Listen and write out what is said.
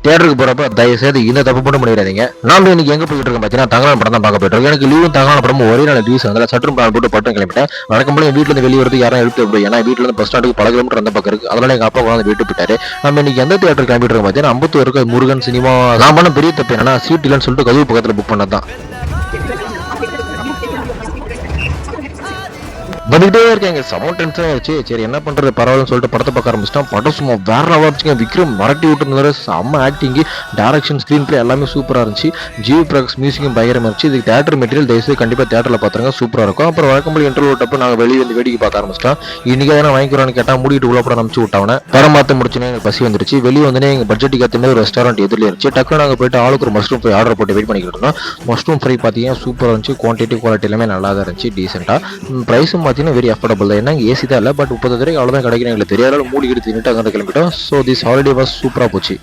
தியேட்டருக்கு போறப்ப தயவு செய்து இந்த தப்பு மட்டும் பண்ணிடாதீங்க. நாம இன்னைக்கு எங்க போயிட்டு இருக்கோம் பார்த்தீங்கன்னா தங்கலான் படம் தான் பார்க்க போயிட்டு இருக்கோம். எனக்கு லீவும் தங்கலான் படமும் ஒரே நாள் ரிலீஸ் ஆனதுல சற்றும் பிளான் போட்டு பட்டம் கிளம்பிட்டேன். வழக்கம் போல என் வீட்டுல இருந்து வெளியே வரது யாரும் எழுத்து எப்படி, ஏன்னா வீட்டுல இருந்து பஸ் ஸ்டாண்டுக்கு பல கிலோமீட்டர் அந்த பக்கம் இருக்கு. அதனால எங்க அப்பா கொண்டாந்து வீட்டு போயிட்டாரு. நம்ம இன்னைக்கு எந்த தியேட்டர் கிளம்பிட்டு இருக்கோம் பார்த்தீங்கன்னா அம்பத்தூர் இருக்க முருகன் சினிமா. நான் பண்ண பெரிய தப்பு என்னன்னா சீட் இல்லைன்னு சொல்லிட்டு கதவு பக்கத்துல புக் பண்ணதான் வந்துகிட்டே இருக்கேன். செம டென்ஷன் ஆயிடுச்சு. சரி என்ன பண்றது பரவாயில்லன்னு சொல்லிட்டு படத்தை பார்க்க ஆரம்பிச்சிட்டோம். படம் சும்மா வேற லெவல். விக்ரம் மிரட்டி விட்டுருந்தாரு. செம்ம ஆக்டிங், டைரக்ஷன், ஸ்கிரீன் பிளே எல்லாமே சூப்பரா இருந்துச்சு. ஜிவி பிரகாஷ் மியூசிக்கும் பயங்கரமா இருந்துச்சு. இதுக்கு தியேட்டர் மெட்டீரியல் தயவுசெய்து கண்டிப்பா தியேட்டர்ல பாத்துருங்க, சூப்பரா இருக்கும். அப்புறம் வழக்கம்போல இன்டர்வியூ விட்டப்ப நாங்க வெளியே வந்து வேடிக்கை பார்க்க ஆரம்பிச்சிட்டோம். இன்னைக்கு எதனா வாங்கிக்கிறோன்னு கேட்டா மூடிட்டு உள்ள படம் அனுப்பிச்சு விட்டவன படம் பார்த்து முடிச்சுனே எனக்கு பசி வந்துருச்சு. வெளியே வந்து எங்க பட்ஜெட்டுக்கு ஏற்ற மாதிரி ஒரு ரெஸ்டாரண்ட் எதிரில் இருந்துச்சு. டக்குனு நாங்க போயிட்டு ஆளுக்கு ஒரு மஷ்ரூம் ஃப்ரை ஆர்டர் போட்டு வெயிட் பண்ணிக்கிட்டு இருந்தோம். மஷ்ரூம் ஃப்ரை பார்த்தீங்கன்னா சூப்பராக இருந்துச்சு. குவான்டிட்டி குவாலிட்டி எல்லாமே நல்லா தான் இருந்துச்சு, டீசெண்டா. ப்ரைஸும் பார்த்தீங்கன்னா வெரி அஃபோர்டபுள் தான். என்ன ஏசி தான் இல்லை, பட் 30 அவ்வளோதான் கிடைக்கும். எங்களுக்கு தெரியாத மூடி எடுத்து தின்னுட்டு அங்கே கிளம்பிட்டோம். ஸோ திஸ் ஹாலிடே வாஸ் சூப்பராக போச்சு.